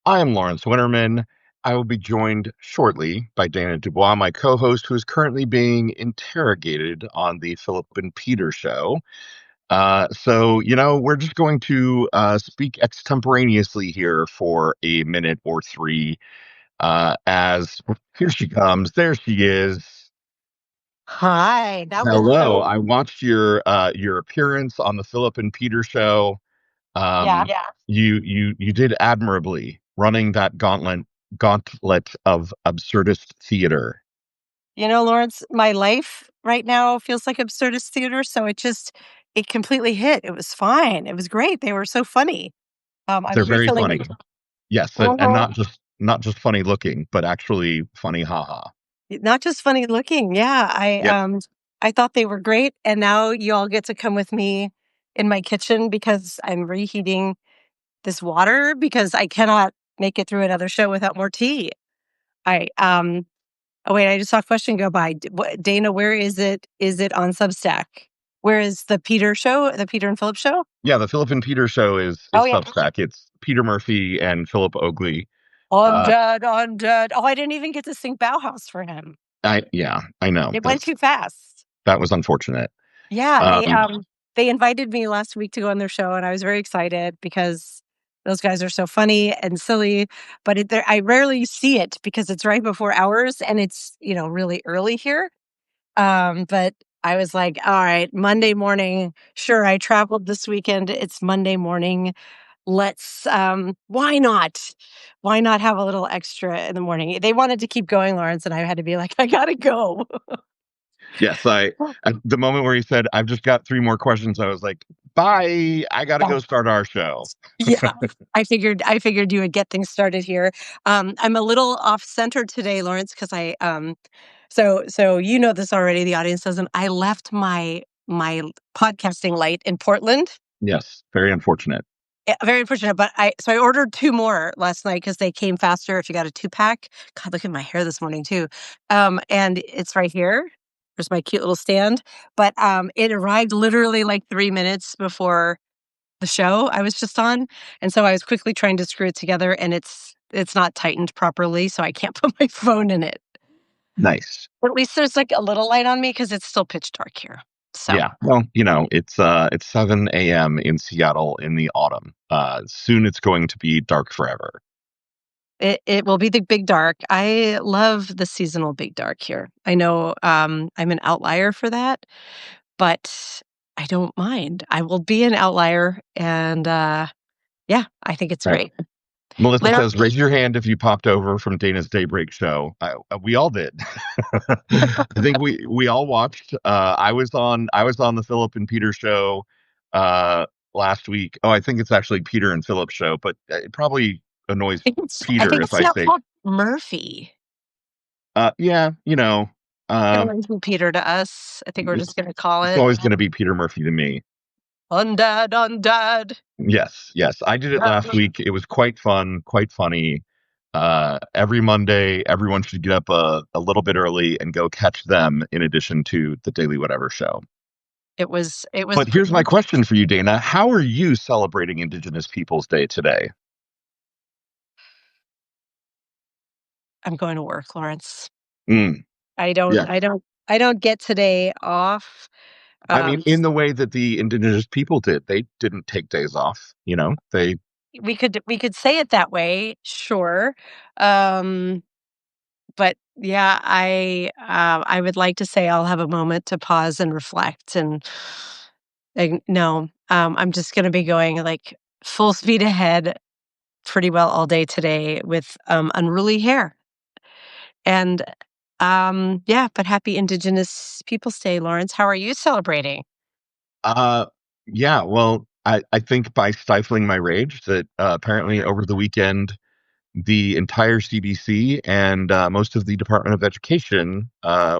I am Lawrence Winterman. I will be joined shortly by Dana Dubois, my co-host, who is currently being interrogated on the Philip and Peter show. We're just going to speak extemporaneously here for a minute or three. As here she comes, there she is. Hi, that was Hello. so I watched your appearance on the Philip and Peter show. yeah. You did admirably running that gauntlet of absurdist theater. Lawrence, my life right now feels like absurdist theater, so it completely hit. It was fine. It was great. They were so funny. I They're was very refilling. funny. Yes, and Mhm. not just funny looking, but actually funny haha. Not just funny looking. Yeah, Yep. I thought they were great, and now you all get to come with me in my kitchen because I'm reheating this water because I cannot make it through another show without more tea. I Oh wait, I just saw a question go by. Dana, where is it? Is it on Substack? Where is the Peter show? The Peter and Philip show? Yeah, the Philip and Peter show is Oh yeah. Substack. It's Peter Murphy and Philip Oakley. Uh Undead, undead. Oh, I didn't even get to sing Bauhaus for him. I know. It went too fast. That was unfortunate. Yeah, Um they invited me last week to go on their show, and I was very excited because those guys are so funny and silly. But I rarely see it because it's right before hours, and it's really early here. But I was like, all right, Monday morning. Sure, I traveled this weekend. It's Monday morning. Let's why not? Why not have a little extra in the morning? They wanted to keep going, Lawrence, and I had to be like, I gotta go. yes, at the moment where he said, "I've just got three more questions," I was like, "Bye. I got to Yeah. go start our show." Yeah. I figured you would get things started here. I'm a little off center today, Lawrence, because so you know this already, the audience doesn't. I left my podcasting light in Portland. Yes, very unfortunate. Yeah, very unfortunate, but I ordered 2 more last night because they came faster if you got a 2-pack. God, look at my hair this morning too. And it's right here. There's my cute little stand, but, it arrived literally, like, 3 minutes before the show I was just on, and so I was quickly trying to screw it together, and it's not tightened properly, so I can't put my phone in it. Nice. But at least there's, like, a little light on me because it's still pitch dark here. So Yeah. Well, it's 7 a.m. in Seattle in the autumn. Soon it's going to be dark forever. it will be the big dark. I love the seasonal big dark here. I know, I'm an outlier for that, but I don't mind. I will be an outlier and, yeah, I think it's Right. great. Melissa Later says, "Raise your hand if you popped over from Dana's Daybreak show." We all did. I think we all watched. I was on the Philip and Peter show last week. Oh, I think it's actually Peter and Philip show, but it probably annoys I Peter think if it's I now say, called Murphy. yeah, uh, Gonna be Peter to us. I think we're just it's gonna call it's it always going to be Peter Murphy to me. Undead, Undead. Yes, yes. I did it last week. It was quite fun, quite funny. Every Monday, everyone should get up a little bit early and go catch them in addition to the Daily Whatever show. It was But here's my question for you, Dana. How are you celebrating Indigenous Peoples Day today? I'm going to work, Lawrence. Mm, I don't yeah. I don't I don't get today off. I mean, Um, in the way that the Indigenous people did, they didn't take days off. They, we could say it that way, sure. Um, but yeah, I would like to say I'll have a moment to pause and reflect and no, I'm just gonna be going like full speed ahead pretty well all day today with unruly hair. And yeah, but happy Indigenous Peoples Day, Lawrence. How are you celebrating? uh, yeah, well, I think by stifling my rage that apparently over the weekend, the entire CDC and most of the Department of Education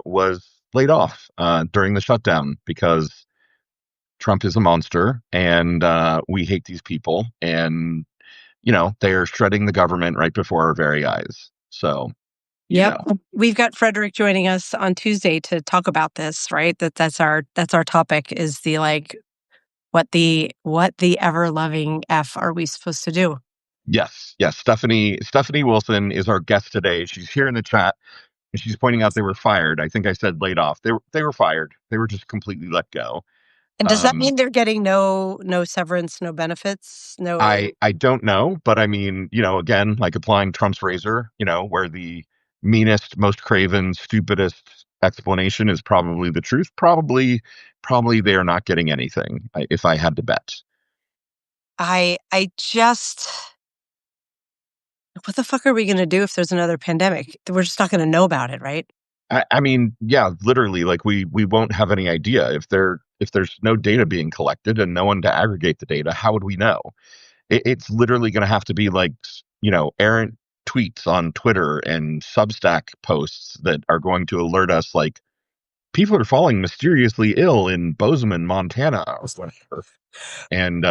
was laid off during the shutdown because Trump is a monster and we hate these people. And, they are shredding the government right before our very eyes. So, you Yep. know, We've got Frederick joining us on Tuesday to talk about this, right? That's our topic is the like what the ever loving F are we supposed to do? Yes, yes. Stephanie Wilson is our guest today. She's here in the chat and she's pointing out they were fired. I think I said laid off. They were fired. They were just completely let go. And does that Um, mean they're getting no severance, no benefits, no? I don't know, but I mean, again, like applying Trump's razor, where the meanest, most craven, stupidest explanation is probably the truth. Probably they are not getting anything, if I had to bet. I just what the fuck are we gonna do if there's another pandemic? We're just not gonna know about it, right? I mean, yeah, literally, like we won't have any idea if there's no data being collected and no one to aggregate the data. How would we know? It's literally going to have to be like errant tweets on Twitter and Substack posts that are going to alert us like people are falling mysteriously ill in Bozeman, Montana, or whatever. And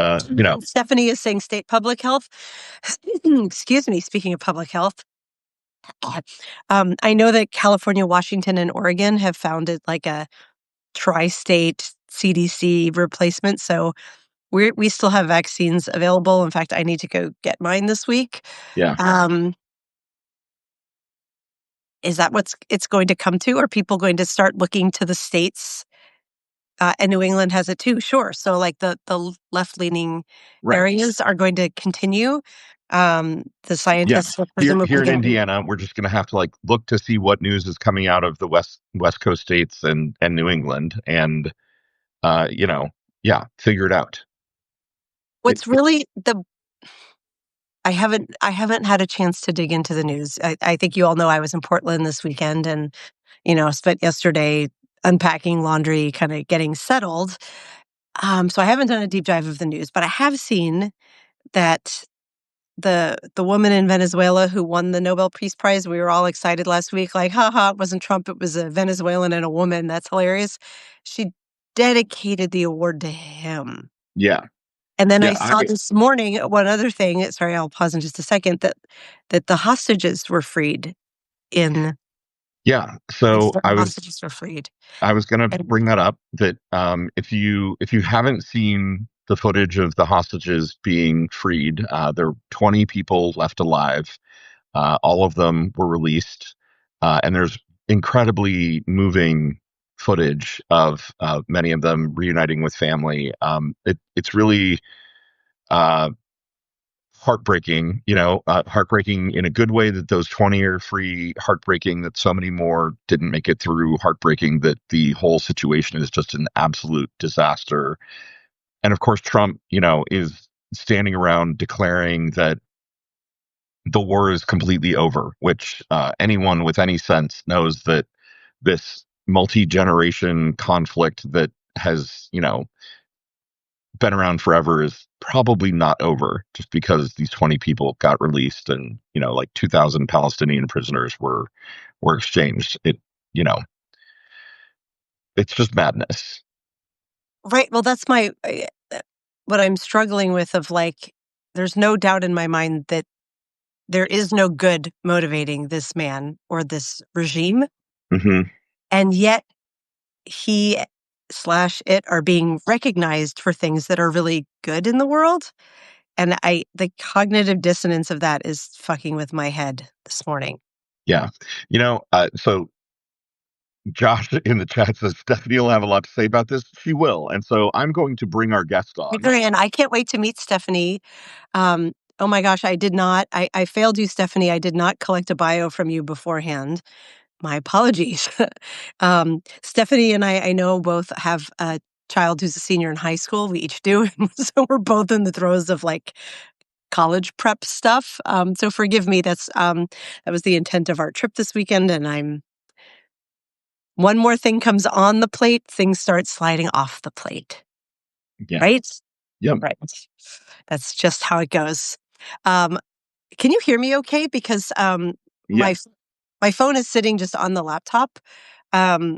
Stephanie is saying state public health. Excuse me. Speaking of public health, I know that California, Washington, and Oregon have founded like a tri-state CDC replacement. So we still have vaccines available. In fact, I need to go get mine this week. yeah, Um, is that what's it's going to come to? Are people going to start looking to the states? And New England has it too, sure. So like the left leaning right. areas are going to continue. The Yeah. scientists are Here presumably in going to. Indiana, we're just going to have to like look to see what news is coming out of the West Coast states and New England, and uh, you know, yeah, figure it out. What's really the I haven't had a chance to dig into the news. I think you all know I was in Portland this weekend and spent yesterday unpacking laundry, kind of getting settled. So I haven't done a deep dive of the news, but I have seen that the woman in Venezuela who won the Nobel Peace Prize, we were all excited last week, like, haha, it wasn't Trump, it was a Venezuelan and a woman. That's hilarious. She dedicated the award to him. Yeah, And then I yeah, saw this morning one other thing. Sorry, I'll pause in just a second. That the hostages were freed in. yeah. Like So certain hostages were freed. I was going to And bring that up that if you haven't seen the footage of the hostages being freed, there are 20 people left alive. All of them were released, and there's incredibly moving footage of many of them reuniting with family. It's really uh, heartbreaking, heartbreaking in a good way that those 20 are free, heartbreaking that so many more didn't make it through, heartbreaking that the whole situation is just an absolute disaster. And of course, Trump, is standing around declaring that the war is completely over, which anyone with any sense knows that this multi-generation conflict that has, been around forever is probably not over just because these 20 people got released and like 2,000 Palestinian prisoners were exchanged. You know it's just madness. right, well, that's my what I'm struggling with. Of like, there's no doubt in my mind that there is no good motivating this man or this regime, Hmm. and yet he slash it are being recognized for things that are really good in the world. And the cognitive dissonance of that is fucking with my head this morning. Yeah, so Josh in the chat says Stephanie will have a lot to say about this. She will, and so I'm going to bring our guest on. And I can't wait to meet Stephanie. Oh my gosh, I did not. I failed you, Stephanie. I did not collect a bio from you beforehand. My apologies. Stephanie and I know both have a child who's a senior in high school. We each do. So we're both in the throes of like college prep stuff. So forgive me. That was the intent of our trip this weekend. And one more thing comes on the plate, things start sliding off the plate. Yeah. Right? Yep. Right. That's just how it goes. Um, can you hear me okay? Because Yeah. my phone is sitting just on the laptop. Um,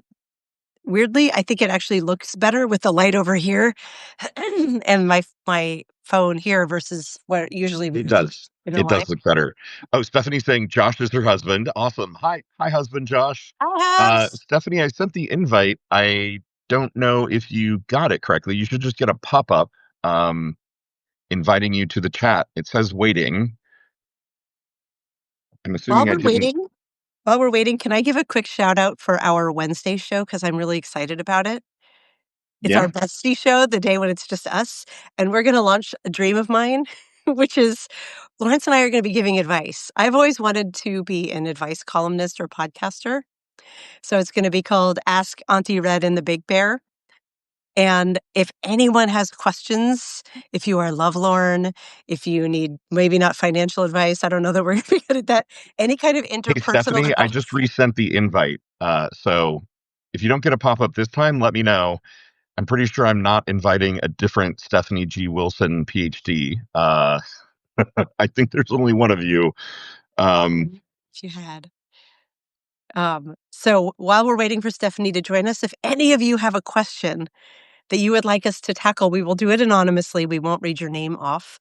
Weirdly, I think it actually looks better with the light over here and my phone here versus what usually It would be does. in It line. does look better. Oh, Stephanie's saying Josh is her husband. Awesome. Hi, husband Josh. I have. Stephanie, I sent the invite. I don't know if you got it correctly. You should just get a pop up um, inviting you to the chat. It says waiting. I'm While assuming I we're didn't. waiting while we're waiting, can I give a quick shout out for our Wednesday show? Because I'm really excited about it. It's our Yeah, bestie show, the day when it's just us, and we're gonna launch a dream of mine, which is Lawrence and I are gonna be giving advice. I've always wanted to be an advice columnist or podcaster, so it's gonna be called Ask Auntie Red and the Big Bear. And if anyone has questions, if you are lovelorn, if you need maybe not financial advice, I don't know that we're gonna be good at that. Any kind of hey interpersonal Stephanie, I just advice. resent the invite. So if you don't get a pop up this time, let me know. I'm pretty sure I'm not inviting a different Stephanie G. Wilson, PhD. I think there's only one of you. Um, If you had. So while we're waiting for Stephanie to join us, if any of you have a question that you would like us to tackle, we will do it anonymously. We won't read your name off.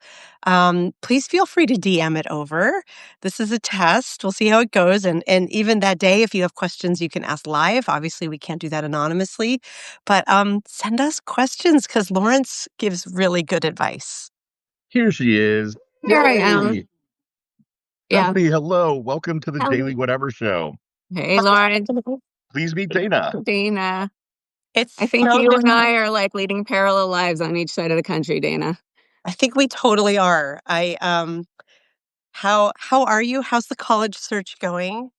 Please feel free to DM it over. This is a test. We'll see how it goes. And even that day, if you have questions, you can ask live. Obviously, we can't do that anonymously, but send us questions because Lawrence gives really good advice. Here she is. Here I am. Yay! Yeah. Stephanie, hello. Welcome to the Hello. Daily Whatever Show. Hey, Lauren. Please meet Dana. Dana. It's I think so you and different. I are like leading parallel lives on each side of the country, Dana. I think we totally are. How are you? How's the college search going?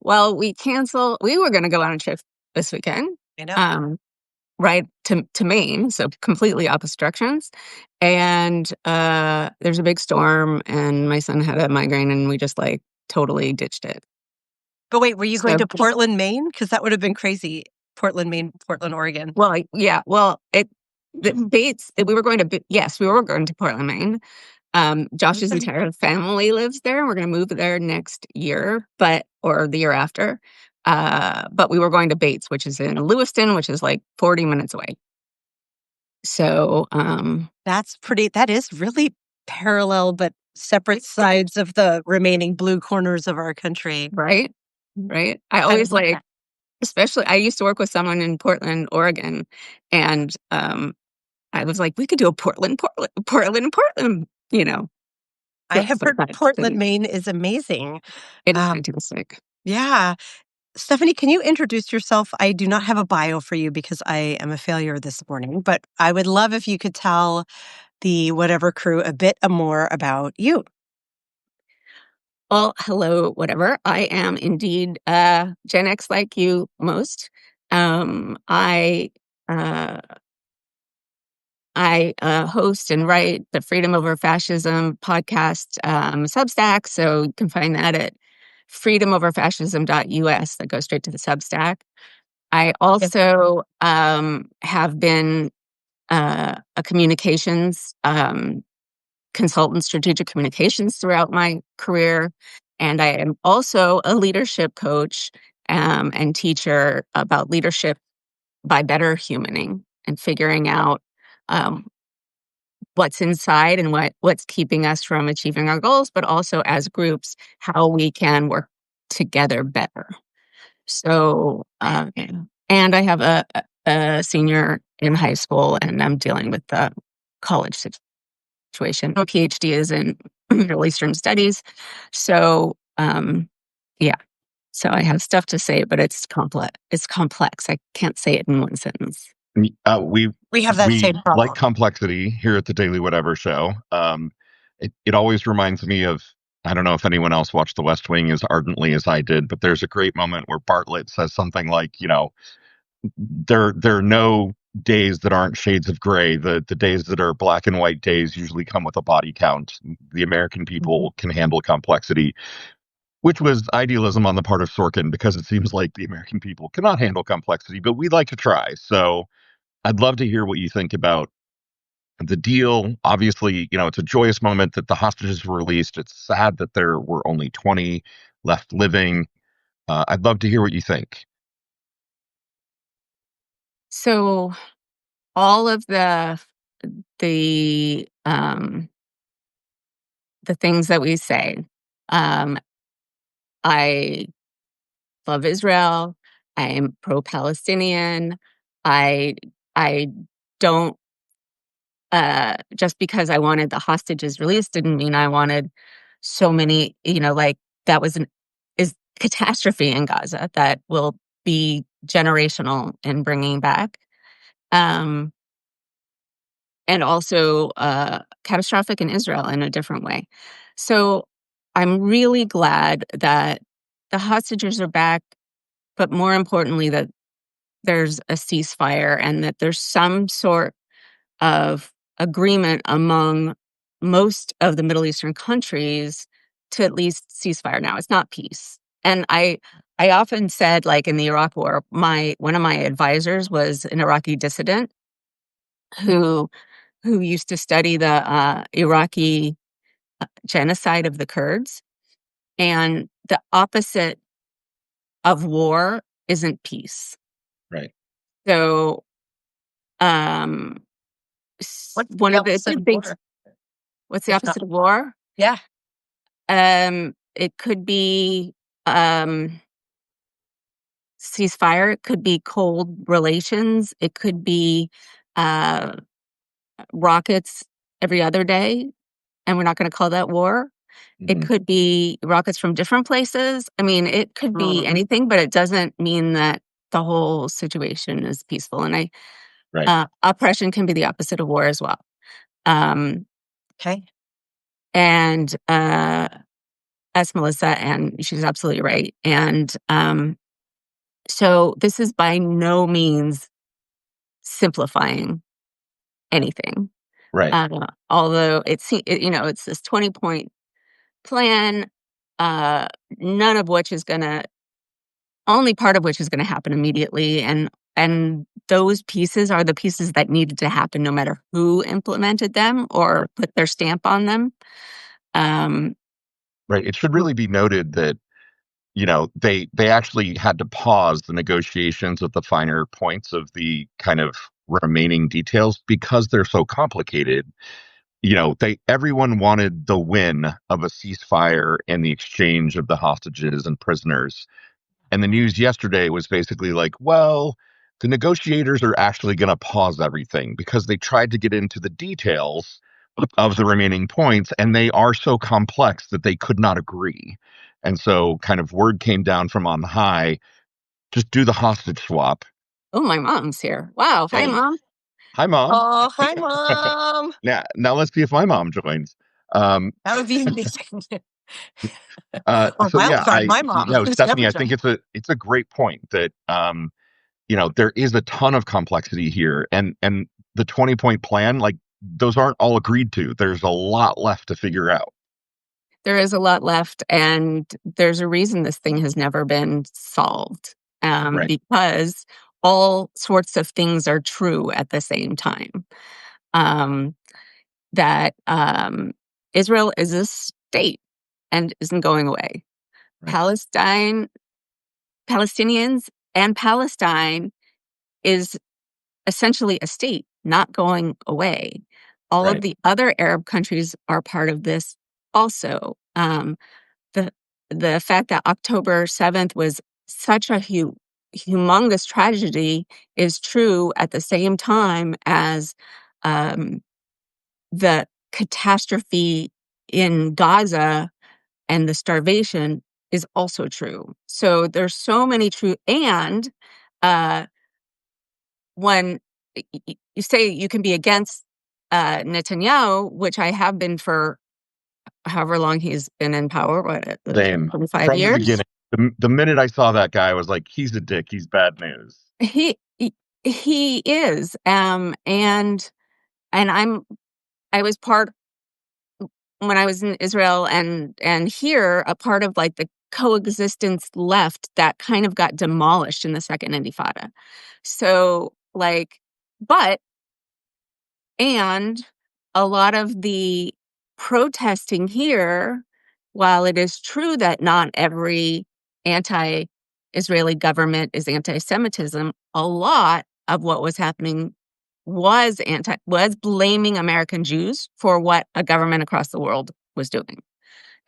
Well, we were going to go on a trip this weekend, I know. um, right to Maine, so completely opposite directions. And there's a big storm, and my son had a migraine, and we just like totally ditched it. But wait, were you going So, to Portland, Maine? Because that would have been crazy. Portland, Maine, Portland, Oregon. yeah, well, the Bates, we were going to, yes, we were going to Portland, Maine. Josh's entire family lives there, and we're going to move there next year, or the year after. But we were going to Bates, which is in Lewiston, which is like 40 minutes away. So, That is really parallel, but separate sides of the remaining blue corners of our country. right, right. I I always love like, that. especially, I used to work with someone in Portland, Oregon, and I was like, we could do a Portland, I trip, have but heard that Portland, didn't. Maine is amazing. It is Um, fantastic. yeah. Stephanie, can you introduce yourself? I do not have a bio for you because I am a failure this morning, but I would love if you could tell the Whatever crew a bit more about you. Well, hello, whatever. I am indeed Gen X like you most. I uh, host and write the Freedom Over Fascism podcast Substack, so you can find that at freedomoverfascism.us. That goes straight to the Substack. I Yes. also have been a communications consultant, strategic communications throughout my career. And I am also a leadership coach and teacher about leadership by better humaning and figuring out um, what's inside and what's keeping us from achieving our goals, but also as groups, how we can work together better. So, and I have a senior in high school, and I'm dealing with the college situation. My PhD is in Middle Eastern studies. So, yeah. So I have stuff to say, but it's complex. It's complex. I can't say it in one sentence. We We have that we same like problem. complexity here at the Daily Whatever Show. It always reminds me of, I don't know if anyone else watched The West Wing as ardently as I did, but there's a great moment where Bartlett says something like, there are no days that aren't shades of gray. The days that are black and white days usually come with a body count. The American people can handle complexity, which was idealism on the part of Sorkin, because it seems like the American people cannot handle complexity, but we like to try. So I'd love to hear what you think about the deal. Obviously, it's a joyous moment that the hostages were released. It's sad that there were only 20 left living. I'd love to hear what you think. So all of the um, the things that we say, um, I love Israel. I am pro-Palestinian. I I don't just because I wanted the hostages released didn't mean I wanted so many, like that is catastrophe in Gaza that will be generational in bringing back, um, and also catastrophic in Israel in a different way. So I'm really glad that the hostages are back, but more importantly, that there's a ceasefire and that there's some sort of agreement among most of the Middle Eastern countries to at least ceasefire now. It's not peace. And I often said, like in the Iraq War, one of my advisors was an Iraqi dissident who used to study the Iraqi genocide of the Kurds. And the opposite of war isn't peace. Right. So um, What's one the of the opposite of things. war? What's the If not, opposite of war? yeah. It could be um, ceasefire. It could be cold relations. It could be uh, rockets every other day, and we're not going to call that war. It Hmm. could be rockets from different places. I mean, it could be anything, but it doesn't mean that the whole situation is peaceful. And Right. Oppression can be the opposite of war as well. Um, Okay. and That's Melissa, and she's absolutely right. And so this is by no means simplifying anything. Right. Although it's this 20-point plan, uh, none of which is gonna only part of which is gonna happen immediately. And those pieces are the pieces that needed to happen no matter who implemented them or put their stamp on them. Um, Right. It should really be noted that, they actually had to pause the negotiations of the finer points of the kind of remaining details because they're so complicated. Everyone wanted the win of a ceasefire and the exchange of the hostages and prisoners. And the news yesterday was basically like, well, the negotiators are actually going to pause everything because they tried to get into the details of the remaining points, and they are so complex that they could not agree. And so, kind of, word came down from on high, just do the hostage swap. oh, my mom's here. Wow. Hi, Hey, Mom. hi, mom. Oh, hi, Mom. Now let's see if my mom joins. Um, That would be amazing. Or so wild yeah, card, my mom, who's Stephanie, never I think joined. it's a great point that there is a ton of complexity here, and the 20-point plan, like, those aren't all agreed to. There's a lot left to figure out. There is a lot left, and there's a reason this thing has never been solved, Right. because all sorts of things are true at the same time. Um, that Israel is a state and isn't going away. Right. Palestine, Palestinians, and Palestine is essentially a state, not going away. All of Right. the other Arab countries are part of this also. The the fact that October 7th was such a humongous tragedy is true at the same time as um, the catastrophe in Gaza and the starvation is also true. So there's so many true. And uh, when you say you can be against Netanyahu, which I have been for however long he's been in power, Same 25 from the years. beginning. The minute I saw that guy, I was like, he's a dick. He's bad news. He is, and I was part when I was in Israel and here, a part of like the coexistence left that kind of got demolished in the Second Intifada. So like, but and a lot of the protesting here, while it is true that not every anti-Israeli government is anti-Semitism, a lot of what was happening was blaming American Jews for what a government across the world was doing.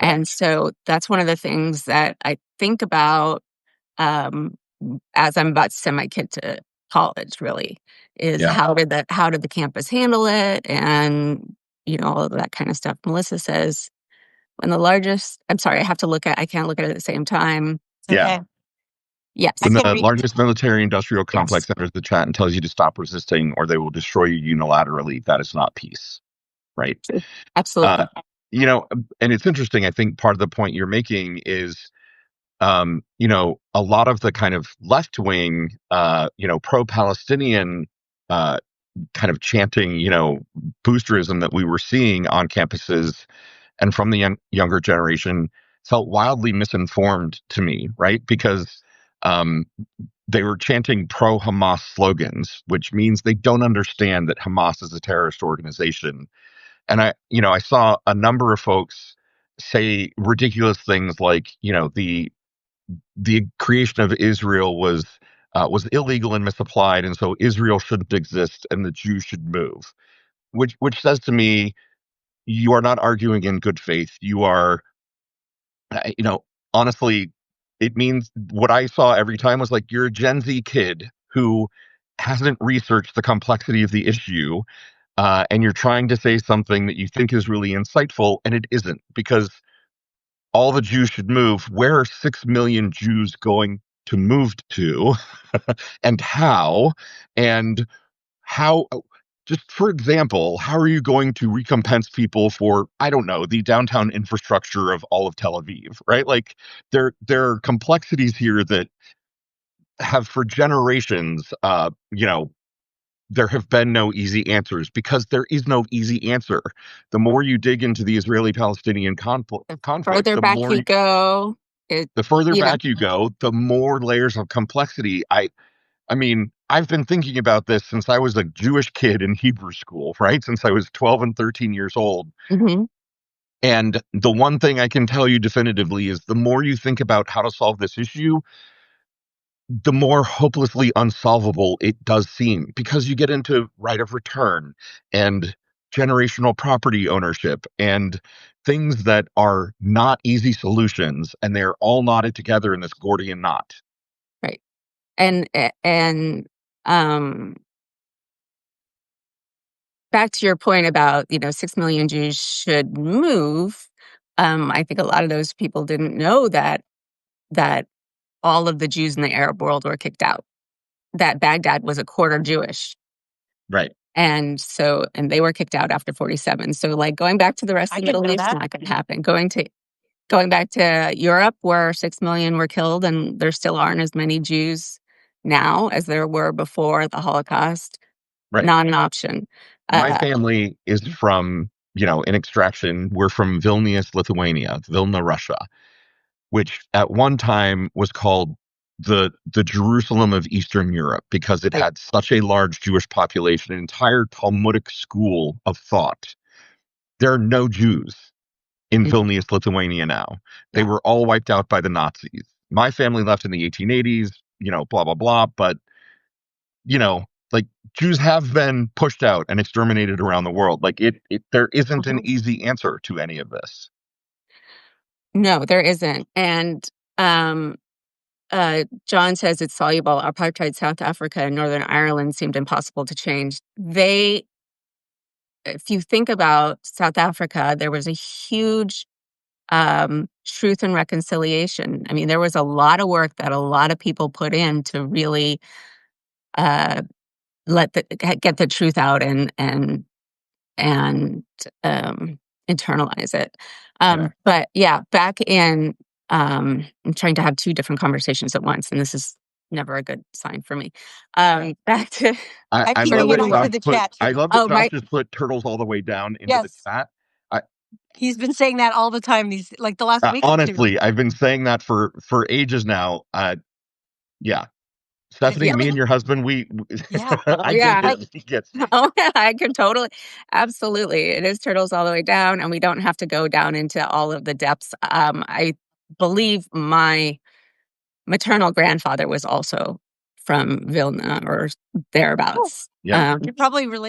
Right. And so that's one of the things that I think about um, as I'm about to send my kid to college, really, is Yeah. how did the campus handle it, and all of that kind of stuff. Melissa says, when the largest, I'm sorry, I can't look at it at the same time. Yeah. Okay. Yes. When the can read. largest military industrial complex Yes. enters the chat and tells you to stop resisting or they will destroy you unilaterally, that is not peace. Right. Absolutely. You know, and it's interesting. I think part of the point you're making is, you know, a lot of the kind of left wing, you know, pro-Palestinian uh, kind of chanting, you know, boosterism that we were seeing on campuses and from the younger generation felt wildly misinformed to me, right? Because um, they were chanting pro-Hamas slogans, which means they don't understand that Hamas is a terrorist organization. And I saw a number of folks say ridiculous things like, you know, the creation of Israel was illegal and misapplied, and so Israel shouldn't exist, and the Jews should move. Which says to me, you are not arguing in good faith. You are, you know, honestly, it means what I saw every time was like you're a Gen Z kid who hasn't researched the complexity of the issue, and you're trying to say something that you think is really insightful, and it isn't because all the Jews should move. Where are 6 million Jews going to move to and how? And how, just for example, how are you going to recompense people for, I don't know, the downtown infrastructure of all of Tel Aviv, right? Like there are complexities here that have for generations, you know, there have been no easy answers because there is no easy answer. The more you dig into the Israeli-Palestinian The conflict, further back you go, it, the further you know, back you go, the more layers of complexity. I mean, I've been thinking about this since I was a Jewish kid in Hebrew school, right? Since I was 12 and 13 years old. mhm, And the one thing I can tell you definitively is the more you think about how to solve this issue, the more hopelessly unsolvable it does seem because you get into right of return and generational property ownership and things that are not easy solutions and they're all knotted together in this Gordian knot. right. And um back to your point about, 6 million Jews should move. I think a lot of those people didn't know that all of the Jews in the Arab world were kicked out. That Baghdad was a quarter Jewish. Right. And they were kicked out after 47. So like going back to the rest I of the didn't Middle know East, that. not gonna happen. Going back to Europe where 6 million were killed and there still aren't as many Jews now as there were before the Holocaust, Right. not an option. My Uh, family is from, you know, in extraction. We're from Vilnius, Lithuania, Vilna, Russia, which at one time was called the Jerusalem of Eastern Europe because it right. had such a large Jewish population, an entire Talmudic school of thought. There are no Jews in Mm, Vilnius, Lithuania now. They yeah. were all wiped out by the Nazis. My family left in the 1880s, you know, blah blah blah, but you know, like Jews have been pushed out and exterminated around the world. Like there isn't an Mhm. easy answer to any of this. No, there isn't. And um, John says it's soluble. Apartheid South Africa and Northern Ireland seemed impossible to change. If you think about South Africa, there was a huge truth and reconciliation. I mean, there was a lot of work that a lot of people put in to really uh, get the truth out and internalize it. Yeah. But yeah, back in I'm trying to have two different conversations at once, and this is never a good sign for me. Back to I'm I where love pinging it that we onto were. Josh the put chat I too. love that Oh, Josh right. just put turtles all the way down into the Yes. chat. I He's been saying that all the time, these like the last week or two. honestly, I've been saying that for ages now. Yeah. I Stephanie, Yeah, me really and your husband, we yeah. I get yeah. Like it. He gets me. Oh, yeah, I can totally, absolutely. It is turtles all the way down, and we don't have to go down into all of the depths. I believe my maternal grandfather was also from Vilna or oh, thereabouts. Yeah.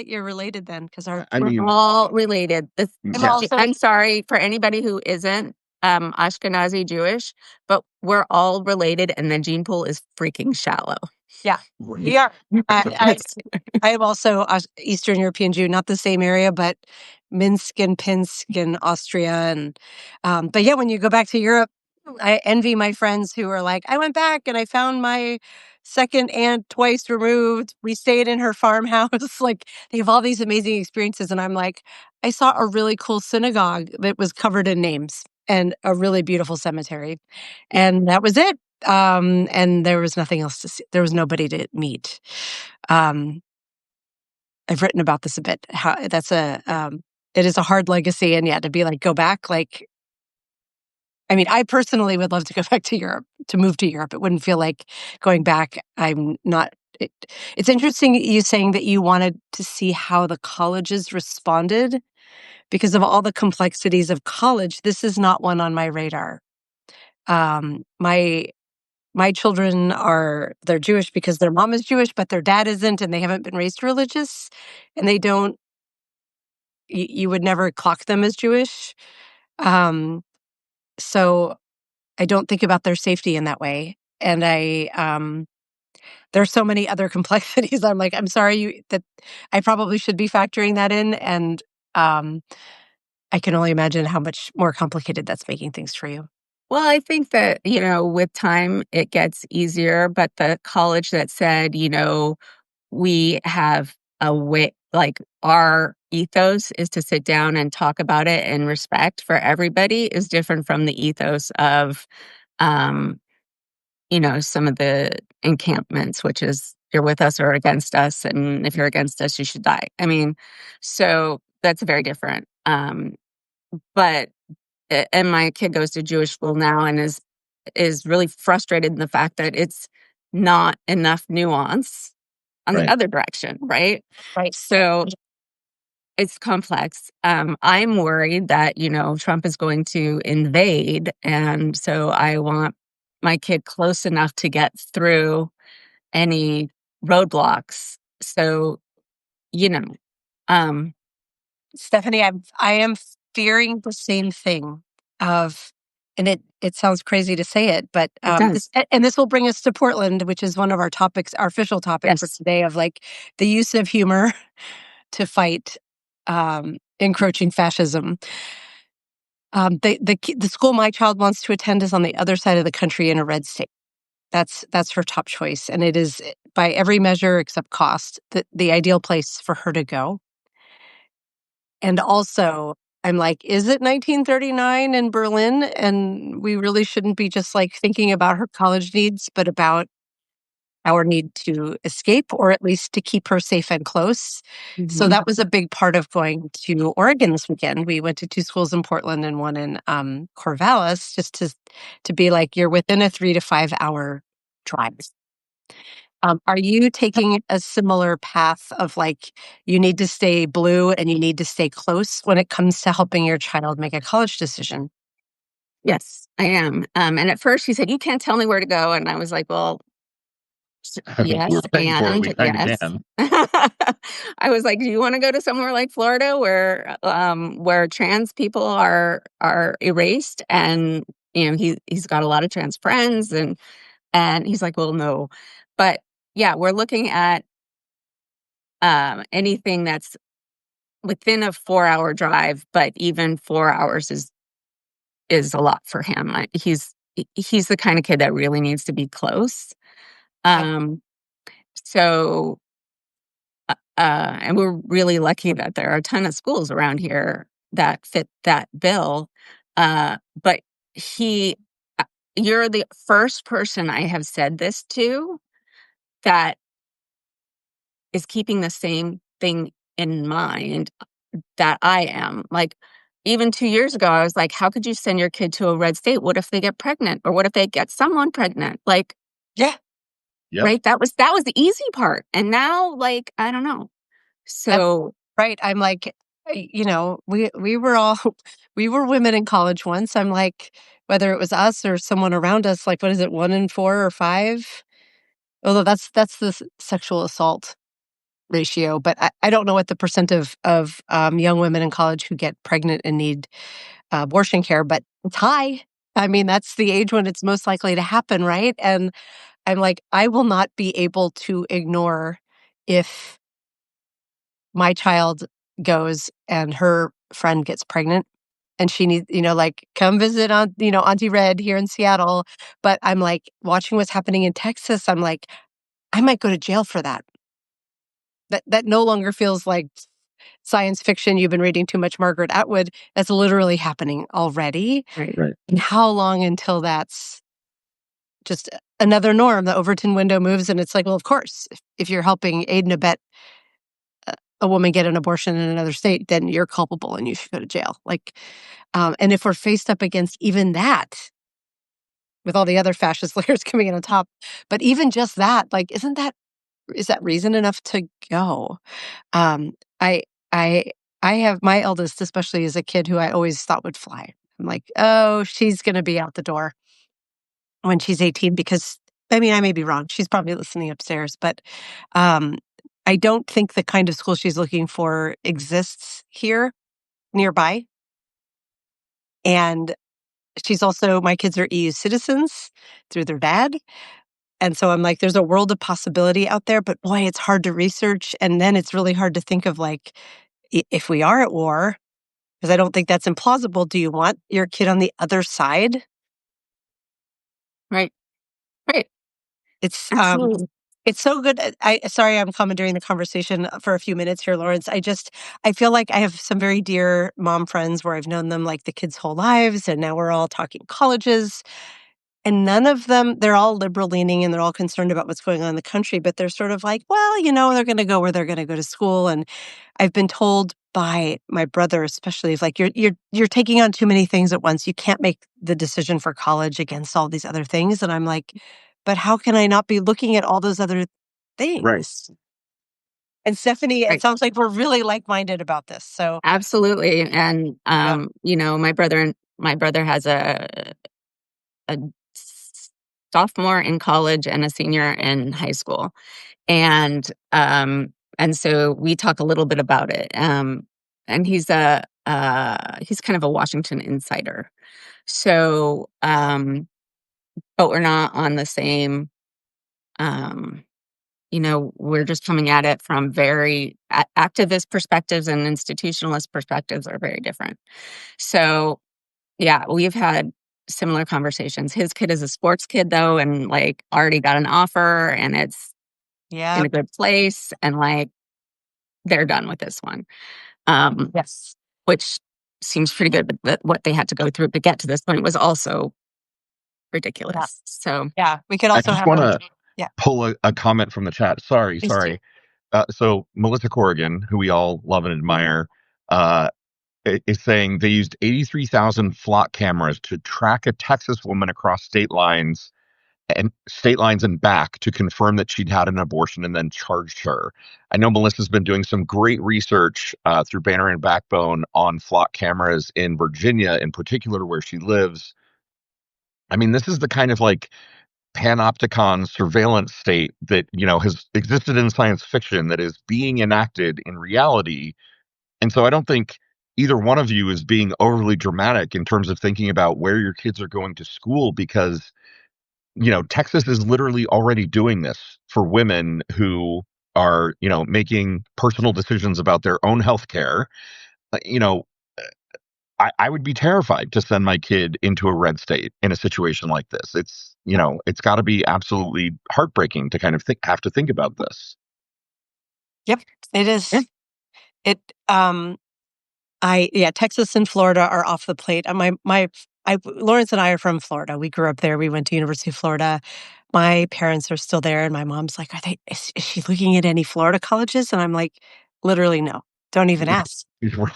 you're related then because our I We're mean, all related. I'm yeah. also I'm sorry for anybody who isn't. Ashkenazi Jewish, but we're all related, and the gene pool is freaking shallow. Yeah, we are. I am also Eastern European Jew, not the same area, but Minsk and Pinsk and Austria. And but yeah, when you go back to Europe, I envy my friends who are like, I went back and I found my second aunt twice removed. We stayed in her farmhouse. Like they have all these amazing experiences. And I'm like, I saw a really cool synagogue that was covered in names and a really beautiful cemetery. And that was it. And there was nothing else to see. There was nobody to meet. Um, I've written about this a bit. How that's it is a hard legacy, and yeah, to be like go back. Like, I mean, I personally would love to go back to Europe, to move to Europe. It wouldn't feel like going back. I'm not. It's interesting you saying that you wanted to see how the colleges responded because of all the complexities of college. This is not one on my radar. My children they're Jewish because their mom is Jewish, but their dad isn't, and they haven't been raised religious, and they don't you would never clock them as Jewish. Um, so I don't think about their safety in that way. And there's so many other complexities. I'm like, I'm sorry that I probably should be factoring that in. And um, I can only imagine how much more complicated that's making things for you. Well, I think that, with time it gets easier, but the college that said, we have a way, like our ethos is to sit down and talk about it and respect for everybody is different from the ethos of, um, some of the encampments, which is you're with us or against us. And if you're against us, you should die. I mean, so that's very different. But and my kid goes to Jewish school now and is really frustrated in the fact that it's not enough nuance on the Right. other direction, right? Right. So it's complex. I'm worried that, Trump is going to invade. And so I want my kid close enough to get through any roadblocks. So, you know, um, Stephanie, I am fearing the same thing of, and it sounds crazy to say it, but it does. this will bring us to Portland, which is one of our topics, our official topic for Yes. today, of like the use of humor to fight encroaching fascism. The school my child wants to attend is on the other side of the country in a red state. That's her top choice, and it is by every measure except cost the ideal place for her to go. And also, I'm like, is it 1939 in Berlin? And we really shouldn't be just like thinking about her college needs, but about our need to escape or at least to keep her safe and close. So Mhm. that was a big part of going to Oregon this weekend. We went to two schools in Portland and one in Corvallis, just to be like, you're within a 3 to 5 hour drive. Are you taking a similar path of like, you need to stay blue and you need to stay close when it comes to helping your child make a college decision? Yes, I am. And at first she said, "You can't tell me where to go." And I was like, "Well, I mean, yes, we're paying for it. We and kind of yes." can. I was like, "Do you want to go to somewhere like Florida where trans people are erased?" And he's got a lot of trans friends, and he's like, "Well, no." But yeah, we're looking at anything that's within a 4-hour drive, but even 4 hours is a lot for him. He's the kind of kid that really needs to be close. I, Um, so and we're really lucky that there are a ton of schools around here that fit that bill. But he, uh, you're the first person I have said this to that is keeping the same thing in mind that I am. Like, even 2 years ago, I was like, "How could you send your kid to a red state? What if they get pregnant? Or what if they get someone pregnant?" Like, yeah, Yep. right? That was the easy part, and now, like, I don't know. that's So right. I'm like, we were all we were women in college once. I'm like, whether it was us or someone around us, like, what is it, 1 in 4 or 5? Although that's the sexual assault ratio, but I don't know what the percent of young women in college who get pregnant and need abortion care, but It's high. I mean, that's the age when it's most likely to happen, right? And I'm like, I will not be able to ignore if my child goes and her friend gets pregnant and she needs, like, come visit on, Auntie Red here in Seattle. But I'm like, watching what's happening in Texas, I'm like, I might go to jail for that. That no longer feels like science fiction. You've been reading too much Margaret Atwood. That's literally happening already. Right. Right. And how long until that's just another norm? The Overton window moves, and it's like, well, of course, if you're helping aid and abet a woman get an abortion in another state, then you're culpable and you should go to jail. Like, and if we're faced up against even that, with all the other fascist layers coming in on top, but even just that, like, is that reason enough to go? Um, I I I have my eldest, especially as a kid, who I always thought would fly. I'm like, oh, she's going to be out the door when she's 18, because I mean, I may be wrong. She's probably listening upstairs, but um, I don't think the kind of school she's looking for exists here nearby. And my kids are EU citizens through their dad. And so I'm like, there's a world of possibility out there, but boy, it's hard to research. And then it's really hard to think of, like, if we are at war, because I don't think that's implausible. Do you want your kid on the other side? Right. Right. It's Absolutely. it's so good. Sorry, I'm commandeering the conversation for a few minutes here, Lawrence. I feel like I have some very dear mom friends where I've known them like the kids' whole lives, and now we're all talking colleges. And none of them, they're all liberal leaning and they're all concerned about what's going on in the country, but they're sort of like, well, they're going to go where they're going to go to school. And I've been told by my brother, especially, is like, you're taking on too many things at once. You can't make the decision for college against all these other things. And I'm like, but how can I not be looking at all those other Right. things? And Stephanie, it Right. sounds like we're really like-minded about this. So, Absolutely. And yeah. my brother has a sophomore in college and a senior in high school. And so we talk a little bit about it. And he's kind of a Washington insider. So but we're not on the same um we're just coming at it from very activist perspectives, and institutionalist perspectives are very different. So yeah, we've had similar conversations. His kid is a sports kid though, and like already got an offer, and it's in Yeah. a good place, and like they're done with this one. Um, Yes. which seems pretty good, but what they had to go through to get to this point was also Yeah. ridiculous. So Yeah. We could I also just have want a, to yeah, pull a comment from the chat. Sorry, please do. sorry. So Melissa Corrigan, who we all love and admire, uh, is saying they used 83,000 flock cameras to track a Texas woman across state lines and back to confirm that she'd had an abortion and then charged her. I know Melissa's been doing some great research through Banner and Backbone on flock cameras in Virginia, in particular, where she lives. I mean, this is the kind of like panopticon surveillance state that has existed in science fiction that is being enacted in reality. And so I don't think either one of you is being overly dramatic in terms of thinking about where your kids are going to school, because Texas is literally already doing this for women who are making personal decisions about their own health care. Uh, you know I would be terrified to send my kid into a red state in a situation like this. It's got to be absolutely heartbreaking to kind of have to think about this. Yep, it yeah, is. It, Texas and Florida are off the plate. Lawrence and I are from Florida. We grew up there. We went to University of Florida. My parents are still there, and my mom's like, is she looking at any Florida colleges? And I'm like, literally, no, don't even ask.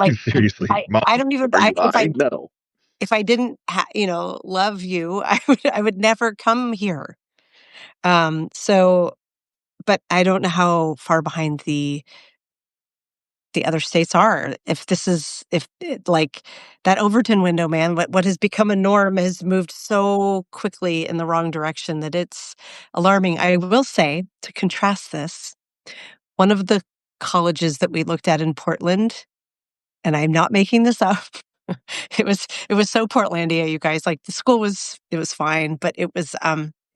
Like, Seriously, Mom, I don't even, are you high? No. if I didn't, love you, I would never come here. So, but I don't know how far behind the other states are. Like that Overton window, man, what has become a norm has moved so quickly in the wrong direction that it's alarming. I will say, to contrast this, one of the colleges that we looked at in Portland, and I'm not making this up, It was so Portlandia, you guys. Like the school it was fine, but it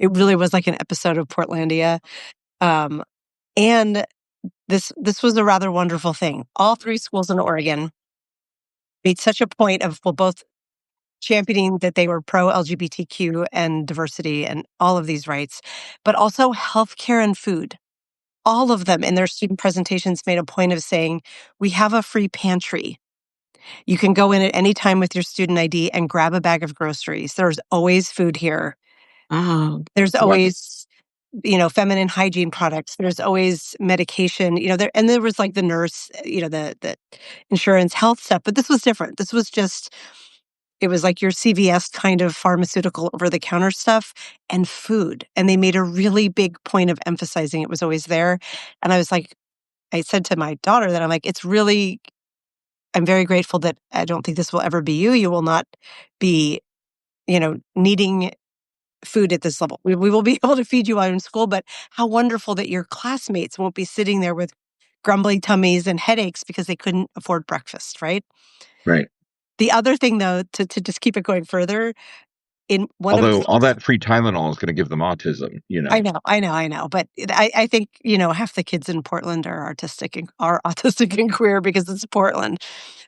really was like an episode of Portlandia. Um, and this was a rather wonderful thing. All three schools in Oregon made such a point of, well, both championing that they were pro LGBTQ and diversity and all of these rights, but also healthcare and food. All of them in their student presentations made a point of saying, we have a free pantry. You can go in at any time with your student ID and grab a bag of groceries. There's always food here. Oh, There's What? always, feminine hygiene products. There's always medication, there was like the nurse, the insurance health stuff, but this was different. This was just, it was like your CVS kind of pharmaceutical over the counter stuff and food. And they made a really big point of emphasizing it was always there. And I said to my daughter that I'm very grateful that I don't think this will ever be you. You will not be, needing food at this level. We will be able to feed you while you're in school, but how wonderful that your classmates won't be sitting there with grumbly tummies and headaches because they couldn't afford breakfast, right? Right. The other thing, though, to just keep it going further, in one of Although the all that free Tylenol is going to give them autism, I know, but I think half the kids in Portland are autistic and queer because it's Portland.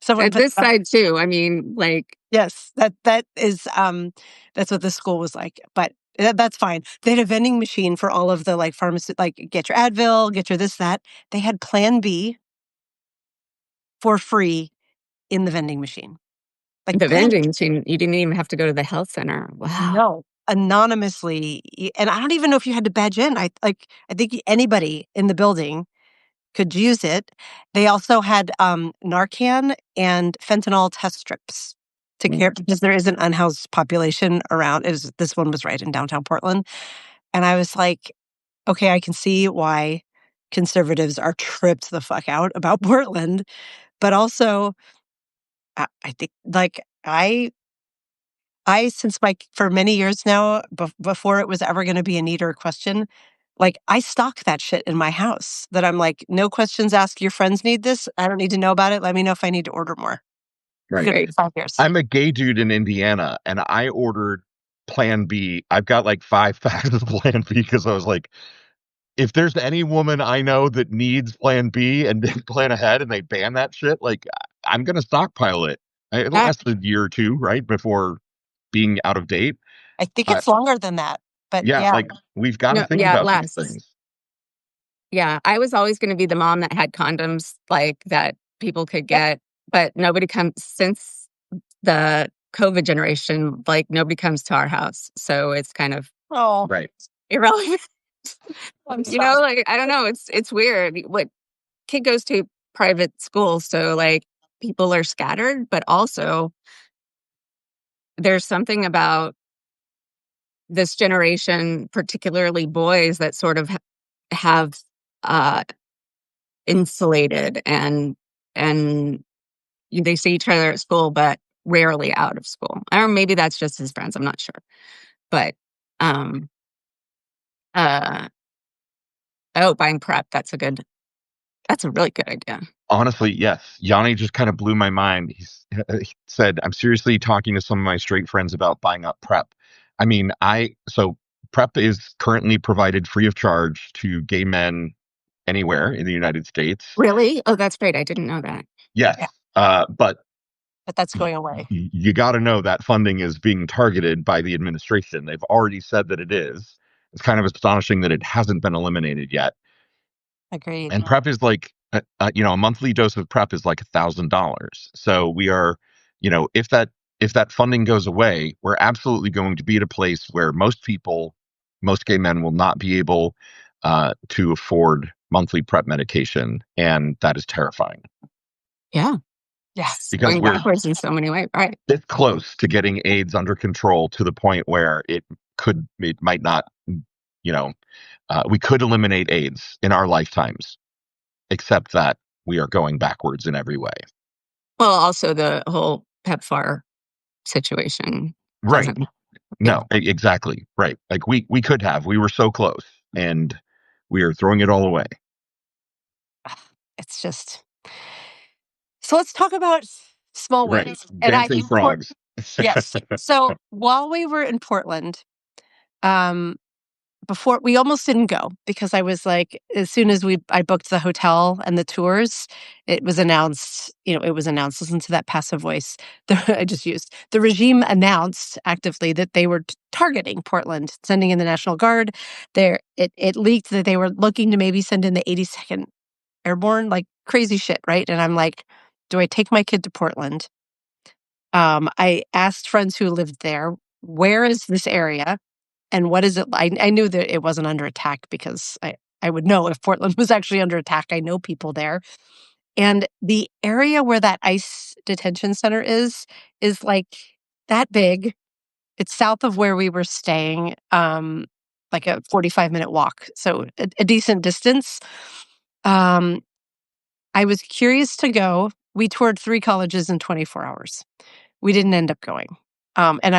Someone at put this side too. I mean, like, yes, that is that's what the school was like, but that's fine. They had a vending machine for all of the like pharmacy, like get your Advil, get your this that. They had Plan B for free in the vending machine, like the Plan vending machine, you didn't even have to go to the health center. Wow. No, anonymously, and I don't even know if you had to badge in. I think anybody in the building could use it. They also had Narcan and fentanyl test strips to care because there is an unhoused population around. This one was right in downtown Portland, and I was like, okay, I can see why conservatives are tripped the fuck out about Portland, but also I think like since for many years now, before it was ever going to be a need or a question, like I stock that shit in my house that I'm like, no questions asked. Your friends need this. I don't need to know about it. Let me know if I need to order more. It's right. going to Right. be 5 years. I'm a gay dude in Indiana, and I ordered Plan B. I've got like 5 packs of Plan B because I was like, if there's any woman I know that needs Plan B and didn't plan ahead and they ban that shit, like I'm gonna stockpile it. It Ah, lasts a year or two, right, before being out of date. I think Uh, it's longer than that, but yeah, yeah, like we've got to no, think yeah, it about these lasts. things. Yeah, I was always going to be the mom that had condoms like that people could yep. get, but nobody comes since the COVID generation, like nobody comes to our house. So it's kind of Oh, Right. irrelevant. I'm sorry. Like I don't know, it's weird. What kid goes to private school, so like people are scattered, but also there's something about this generation, particularly boys, that sort of have uh insulated and they see each other at school, but rarely out of school. Or maybe that's just his friends. I'm not sure. But um uh oh, buying prep. That's a really good idea. Honestly, yes. Yanni just kind of blew my mind. He said, "I'm seriously talking to some of my straight friends about buying up prep." I mean, so prep is currently provided free of charge to gay men anywhere in the United States. Really? Oh, that's great. I didn't know that. Yes, Yeah, but but that's going away. you got to know that funding is being targeted by the administration. They've already said that it is. It's kind of astonishing that it hasn't been eliminated yet. Agreed. And prep is like, a monthly dose of prep is like $1,000. So we are, if that funding goes away, we're absolutely going to be at a place where most gay men will not be able to afford monthly prep medication, and that is terrifying Yeah. Yes. because Going we're backwards in so many ways. Right. this close to getting AIDS under control to the point where it might not, you know, we could eliminate AIDS in our lifetimes, except that we are going backwards in every way. Well, also the whole PEPFAR situation Right. doesn't. Yeah. No, exactly. Right. Like we were so close and we are throwing it all away. It's just so let's talk about small Right. wins. And I Dancing think frogs. yes. So while we were in Portland, um, before we almost didn't go because I was like, as soon as I booked the hotel and the tours, it was announced, it was announced, listen to that passive voice I just used. The regime announced actively that they were targeting Portland, sending in the National Guard. It leaked that they were looking to maybe send in the 82nd Airborne, like crazy shit, right? And I'm like, do I take my kid to Portland? I asked friends who lived there, where is this area? And what is it? I knew that it wasn't under attack because I would know if Portland was actually under attack. I know people there. And the area where that ICE detention center is like that big. It's south of where we were staying, like a 45-minute walk. So a decent distance. Um, I was curious to go. We toured 3 colleges in 24 hours. We didn't end up going. And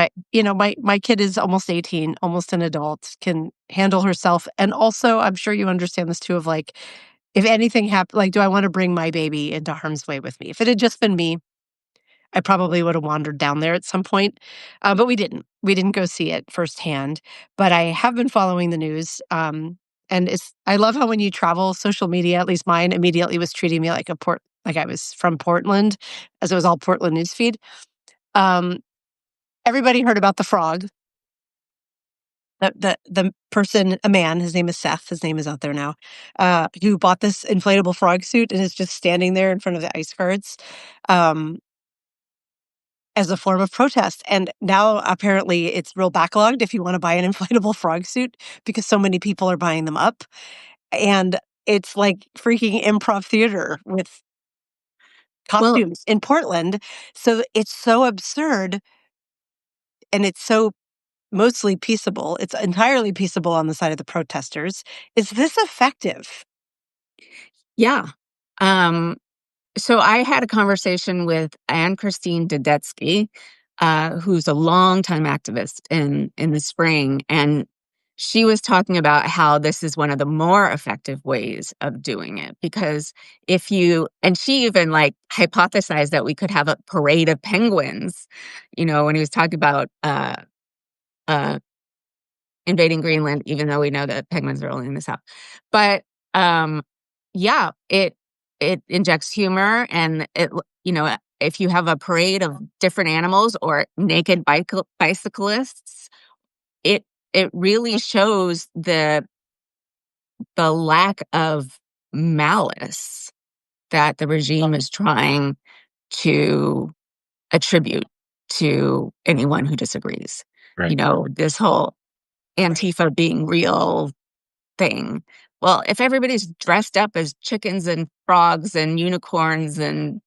my kid is almost 18, almost an adult, can handle herself. And also, I'm sure you understand this too of like, if anything happened, like, do I want to bring my baby into harm's way with me? If it had just been me, I probably would have wandered down there at some point. But we didn't. We didn't go see it firsthand. But I have been following the news. And I love how when you travel, social media, at least mine, immediately was treating me like like I was from Portland, as it was all Portland newsfeed. Um, Everybody heard about the frog. The person, a man, his name is Seth, his name is out there now, who bought this inflatable frog suit and is just standing there in front of the ice guards, um, as a form of protest. And now apparently it's real backlogged if you want to buy an inflatable frog suit because so many people are buying them up. And it's like freaking improv theater with Well, costumes in Portland. So it's so absurd and it's so mostly peaceable. It's entirely peaceable on the side of the protesters. Is this effective? yeah. Um, so I had a conversation with Anne Christine Dudetsky, who's a longtime activist in the spring, and she was talking about how this is one of the more effective ways of doing it because and she even like hypothesized that we could have a parade of penguins, when he was talking about uh, invading Greenland, even though we know that penguins are only in the south. But um, yeah, it injects humor, and if you have a parade of different animals or naked bicyclists, it it really shows the lack of malice that the regime is trying to attribute to anyone who disagrees. Right. This whole Antifa being real thing. Well, if everybody's dressed up as chickens and frogs and unicorns and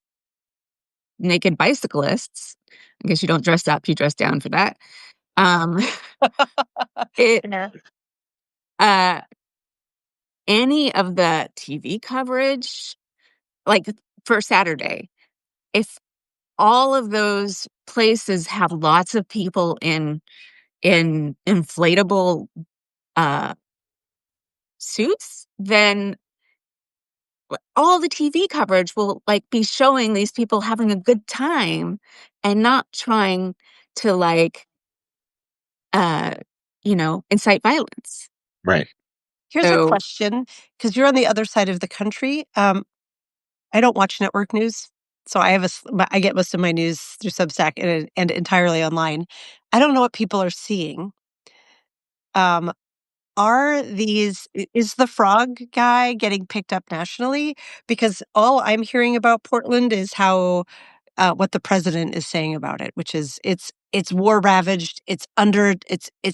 naked bicyclists, I guess you don't dress up, you dress down for that. Um, it Yeah. uh, any of the TV coverage, like for Saturday, if all of those places have lots of people in inflatable uh, suits, then all the TV coverage will like be showing these people having a good time and not trying to uh incite violence. Right. Here's a So question, because you're on the other side of the country. I don't watch network news, so I get most of my news through Substack and entirely online. I don't know what people are seeing. Um, is the frog guy getting picked up nationally? Because all I'm hearing about Portland is how what the president is saying about it, which is it's war ravaged. It's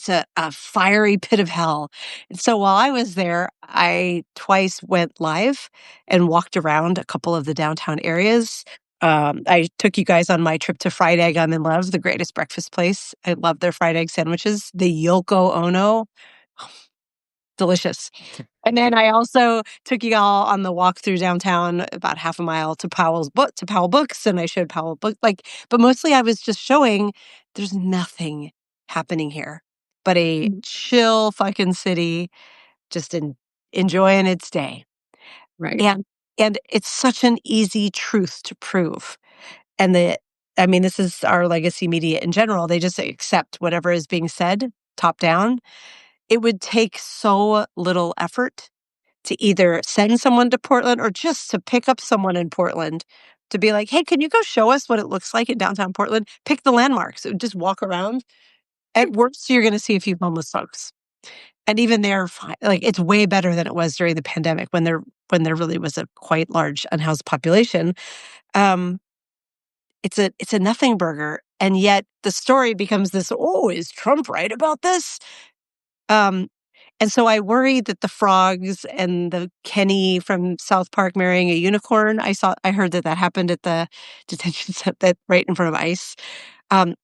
a fiery pit of hell. And so while I was there, I twice went live and walked around a couple of the downtown areas. I took you guys on my trip to Fried Egg I'm in Love, the greatest breakfast place. I love their fried egg sandwiches. The Yoko Ono, delicious. And then I also took you all on the walk through downtown about half a mile to Powell Books, and I showed Powell Book but mostly I was just showing there's nothing happening here but a chill fucking city just enjoying its day. right. And it's such an easy truth to prove. And I mean, this is our legacy media in general. They just accept whatever is being said top down. It would take so little effort to either send someone to Portland or just to pick up someone in Portland to be like, hey, can you go show us what it looks like in downtown Portland? Pick the landmarks. Just walk around. At worst, you're going to see a few homeless folks. And even they're fine. Like, it's way better than it was during the pandemic when there really was a quite large unhoused population. Um, it's a nothing burger. And yet the story becomes this, oh, is Trump right about this? Um, and so I worry that the frogs and the Kenny from South Park marrying a unicorn, I heard that happened at the detention center that right in front of ICE. Um,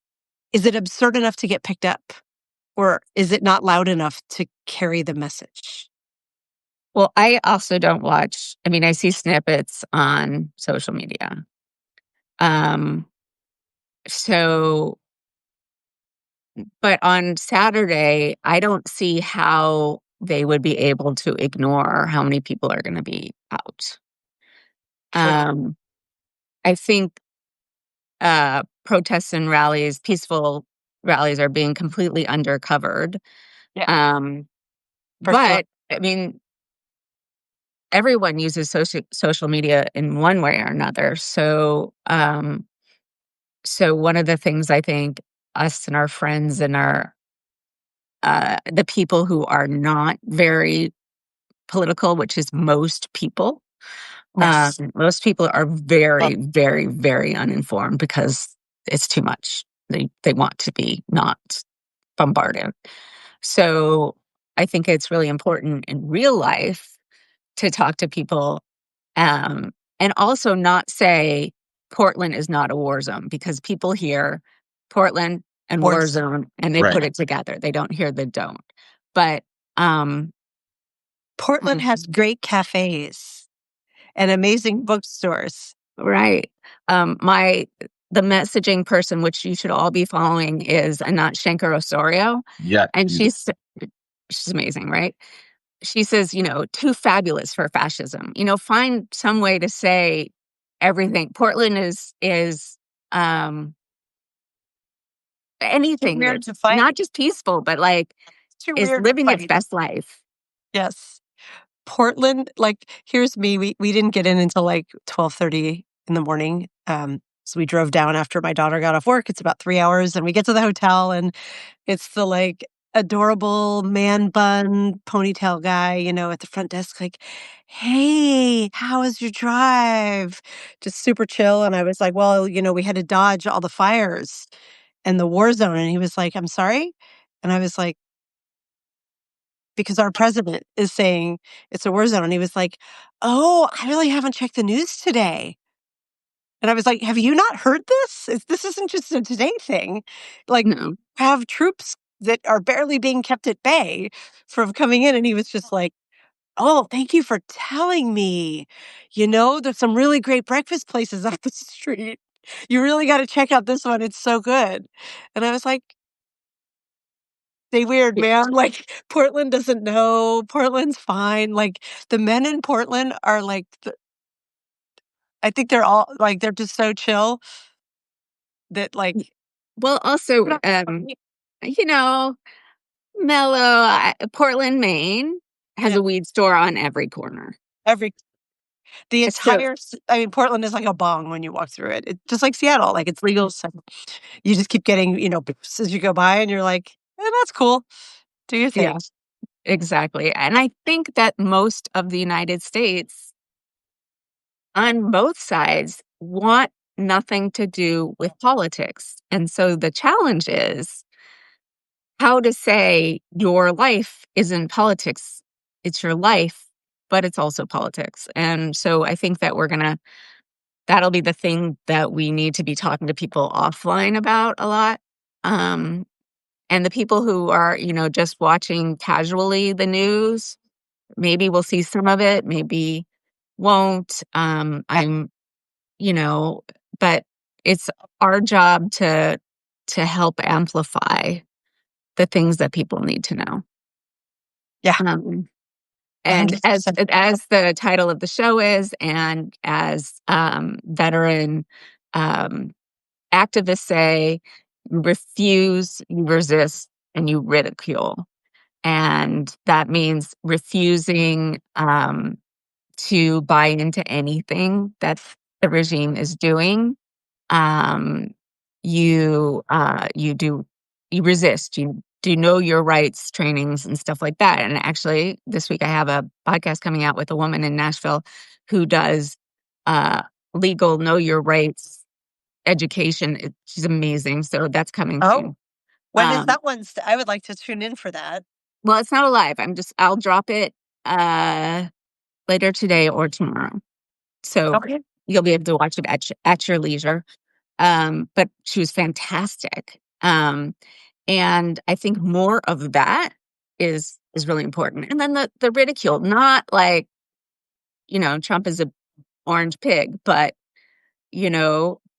is it absurd enough to get picked up? Or is it not loud enough to carry the message? Well, I also don't watch, I mean, I see snippets on social media. Um, so, but on Saturday, I don't see how they would be able to ignore how many people are going to be out. Sure. I think protests and rallies, peaceful rallies, are being completely undercovered. Yeah, Um, for sure. but I mean, everyone uses social media in one way or another. So one of the things I think us and our friends and our the people who are not very political, which is most people, Yes. most people are Well, very, very, very uninformed because it's too much. They want to be not bombarded. So I think it's really important in real life to talk to people, and also not say Portland is not a war zone, because people hear Portland and war words. zone and they Right. put it together. They don't hear the don't. But um, Portland mm, has great cafes and amazing bookstores. right. My the messaging person, which you should all be following, is Anat Shanker Osorio, Yeah, and she's she's amazing, right? She says, too fabulous for fascism. Find some way to say everything. Portland is um Too anything weird that's to fight. not just peaceful, but like It's too is weird to living its fight. best life. Yes. Portland, like, here's me. We didn't get in until like 12:30 in the morning. So we drove down after my daughter got off work. It's about 3 hours, and we get to the hotel, and it's the like adorable man bun ponytail guy, at the front desk, like, hey, how was your drive? Just super chill. And I was like, well, we had to dodge all the fires and the war zone. And he was like, I'm sorry. And I was like, because our president is saying it's a war zone. And he was like, oh, I really haven't checked the news today. And I was like, have you not heard this? This isn't just a today thing. Like, No, have troops that are barely being kept at bay from coming in. And he was just like, oh, thank you for telling me. There's some really great breakfast places up the street. You really got to check out this one. It's so good. And I was like, stay weird, y- man. Like, Portland doesn't know. Portland's fine. Like, the men in Portland are like, I think they're all like, they're just so chill that, like, well, also, you know, mellow. Portland, Maine has yeah, a weed store on every corner. every the So entire I mean, Portland is like a bong when you walk through it. It's just like Seattle, like, it's legal, so you just keep getting, bips as you go by, and you're like, that's cool. Do your yeah, thing." exactly. And I think that most of the United States on both sides want nothing to do with politics. And so the challenge is how to say your life isn't politics. It's your life, but it's also politics. And so I think that that'll be the thing that we need to be talking to people offline about a lot. Um, and the people who are, just watching casually the news, maybe we'll see some of it, maybe won't. Yeah, You know, but it's our job to help amplify the things that people need to know. yeah, Um, and as 100%. as the title of the show is, and as veteran um, activists say you refuse, you resist, and you ridicule. And that means refusing to buy into anything that the regime is doing. Um, you resist. You do know your rights trainings and stuff like that. And actually, this week I have a podcast coming out with a woman in Nashville who does uh, legal know your rights education. She's amazing. So that's coming Oh, soon. when is that one? I would like to tune in for that. Well, it's not alive. I'll drop it later today or tomorrow. So Okay. you'll be able to watch it at your leisure. But she was fantastic. And I think more of that is really important. And then the ridicule, not like, Trump is a orange pig, but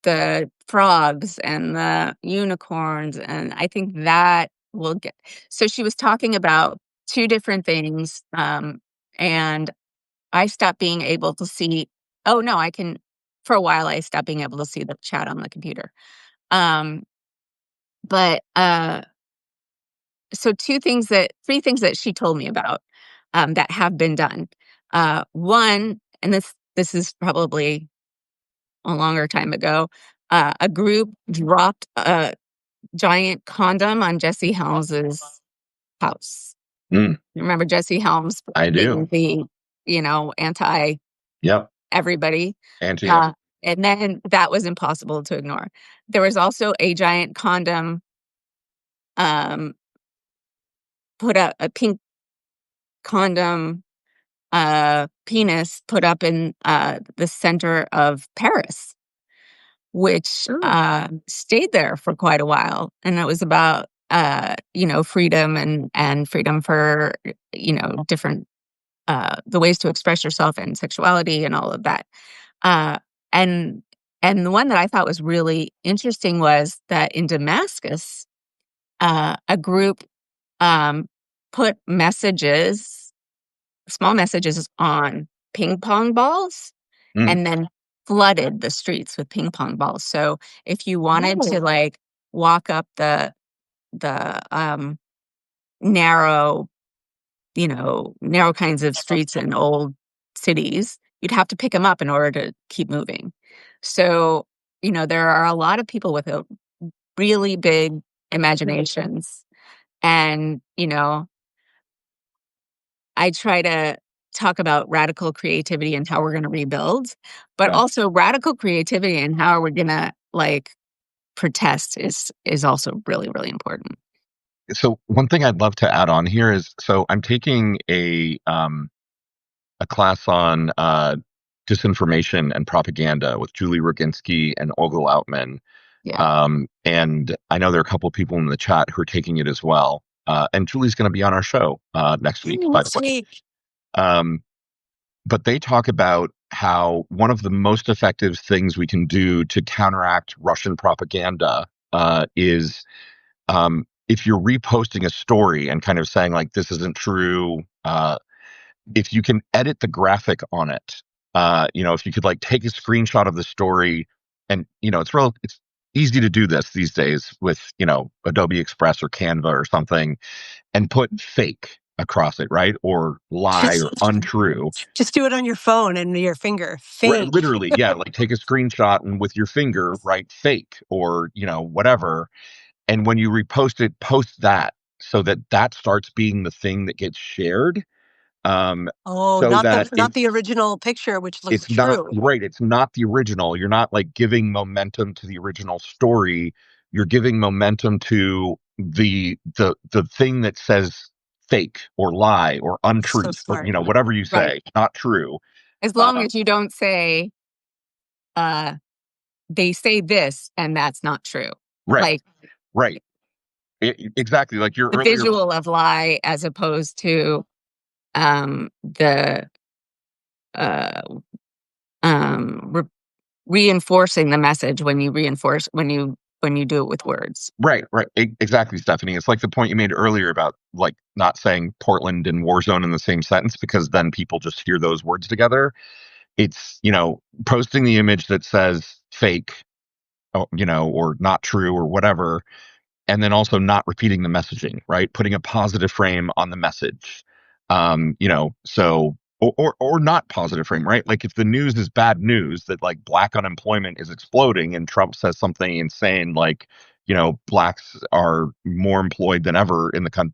the frogs and the unicorns, and I think that will get. So she was talking about two different things, and I stopped being able to see. Oh no, I can. For a while, I stopped being able to see the chat on the computer. Um, but so three things that she told me about that have been done. One, and this is probably a longer time ago. A group dropped a giant condom on Jesse Helms's house. Mm, Remember Jesse Helms I being do. the, anti Yep. everybody. Anti Uh, every. and then that was impossible to ignore. There was also a giant condom, um, put a pink condom, penis put up in the center of Paris, which Ooh. stayed there for quite a while. And it was about, freedom and freedom for, different, the ways to express yourself and sexuality and all of that. Uh, and and the one that I thought was really interesting was that in Damascus, a group um, put small messages on ping pong balls, Mm, and then flooded the streets with ping pong balls. So if you wanted to Oh. like walk up the narrow, narrow kinds of streets in old cities, you'd have to pick them up in order to keep moving. So, there are a lot of people with a really big imaginations. And, I try to talk about radical creativity and how we're going to rebuild, but yeah. also radical creativity and how we're going to like protest is also really, really important. So one thing I'd love to add on here is, so I'm taking a class on disinformation and propaganda with Julie Roginski and Olga Lautman. Yeah. And I know there are a couple of people in the chat who are taking it as well. And Julie's going to be on our show next week, by the Next way. week. Um, but they talk about how one of the most effective things we can do to counteract Russian propaganda is if you're reposting a story and kind of saying like this isn't true, if you can edit the graphic on it, if you could like take a screenshot of the story, and it's easy to do this these days with Adobe Express or Canva or something, and put fake across it, right? Or lie Just or untrue. just do it on your phone and your finger. Fake. Literally, yeah, like take a screenshot and with your finger write fake or whatever. And when you repost it, post that so that that starts being the thing that gets shared. Oh, So that not the original picture, which looks it's not true. right. It's not the original. You're not like giving momentum to the original story. You're giving momentum to the thing that says fake or lie or So untruth or smart. whatever you Right. say, not true. As long Uh, as you don't say, uh, they say this and that's not true. right, Like right, exactly. Like your the earlier, visual of lie as opposed to the uh, re- reinforcing the message when you do it with words. right, right, exactly, Stephanie. It's like the point you made earlier about like not saying Portland and war zone in the same sentence because then people just hear those words together. It's posting the image that says fake or not true or whatever, and then also not repeating the messaging, right? Putting a positive frame on the message. So or not positive frame, right? Like if the news is bad news that like black unemployment is exploding and Trump says something insane like, blacks are more employed than ever in the country,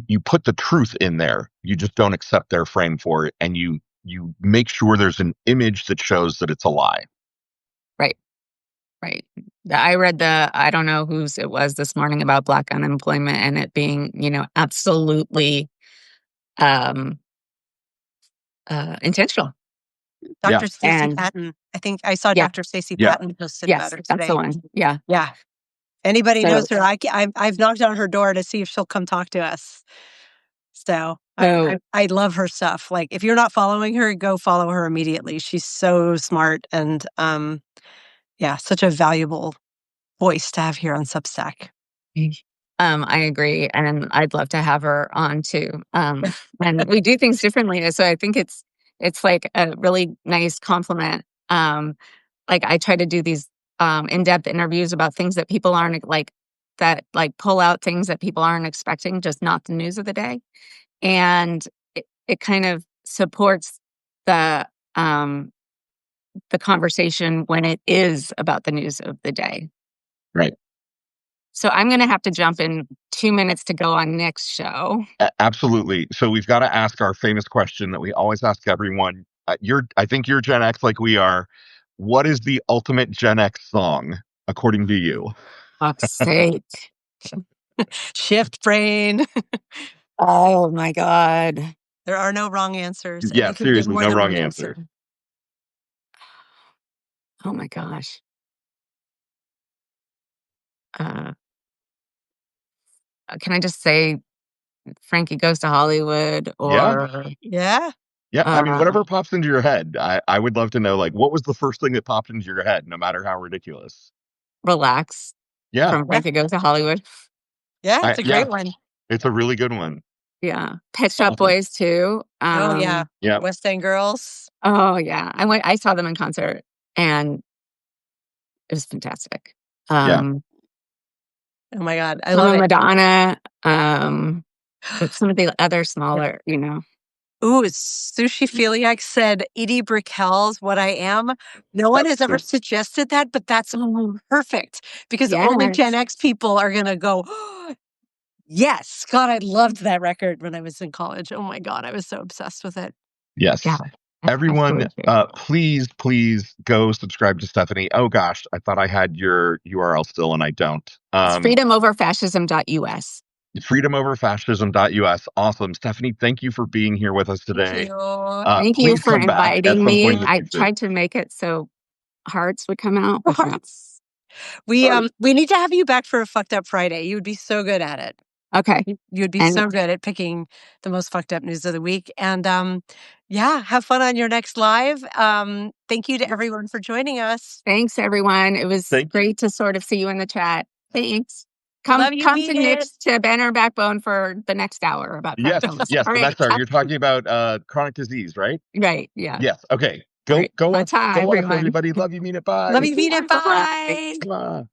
you put the truth in there. You just don't accept their frame for it, and you make sure there's an image that shows that it's a lie. Right. Right. I read I don't know whose it was this morning about black unemployment and it being, absolutely um intentional. Yeah. Dr. Stacey And Patton. I think I saw yeah, Dr. Stacey Yeah. Patton posted about yes, her that's the today. one. Yeah. Yeah. Anybody knows So her, I've knocked on her door to see if she'll come talk to us. So so I love her stuff. Like if you're not following her, go follow her immediately. She's so smart and yeah, such a valuable voice to have here on Substack. I agree, and I'd love to have her on too. And we do things differently, so I think it's like a really nice compliment. Like I try to do these in-depth interviews about things that people aren't like pull out things that people aren't expecting, just not the news of the day, and it kind of supports the um, the conversation when it is about the news of the day. Right. So I'm going to have to jump in 2 minutes to go on Nick's show. Absolutely. So we've got to ask our famous question that we always ask everyone. I think you're Gen X like we are. What is the ultimate Gen X song according to you? Fuck's sake. Shift brain. Oh my God. There are no wrong answers, and Yeah, you can give seriously, more no than wrong one answer. answer. Oh my gosh. Uh, can I just say Frankie Goes to Hollywood Yeah. or Yeah. Yeah. I mean, uh, whatever pops into your head. I would love to know, like, what was the first thing that popped into your head, no matter how ridiculous? Relax Yeah. from Yeah. Frankie Goes to Hollywood? Yeah, it's a Yeah. great one. It's a really good one. Yeah. Pet Shop Awesome. Boys too. Oh yeah. Yeah. West End Girls. Oh yeah. I saw them in concert and it was fantastic. Yeah. Oh my God. I Some love of it. Madonna, but some of the other Yeah. smaller, Ooh, Sushi Philiac said Edie Brickell's What I Am. No one has ever yes. suggested that, but that's Oh, perfect because only Gen yes. X people are going to go, yes. God, I loved that record when I was in college. Oh my God, I was so obsessed with it. Yeah, Yes. Everyone, absolutely. please go subscribe to Stephanie. Oh gosh, I thought I had your URL still and I don't. It's freedomoverfascism.us. Freedomoverfascism.us. Awesome. Stephanie, thank you for being here with us Thank today. you. Thank you Please for come back at inviting some me. point in the I future. tried to make it so hearts would come out, but not. We need to have you back for a fucked up Friday. You would be so good at it. Okay. You'd be And so good at picking the most fucked up news of the week. And yeah, have fun on your next live. Thank you to everyone for joining us. thanks, everyone. It was Thank you. great to sort of see you in the chat. Thanks. Love you, Come mean to it. Nick's to Banner Backbone for the next hour about Yes, fractals. yes, All the right. next hour. You're talking about chronic disease, right? Right. Yeah. Yes. Okay. All Go right. Bye, go off everyone. everybody. Love you, mean it. Love Bye. you, mean it. Bye. Bye. Come on.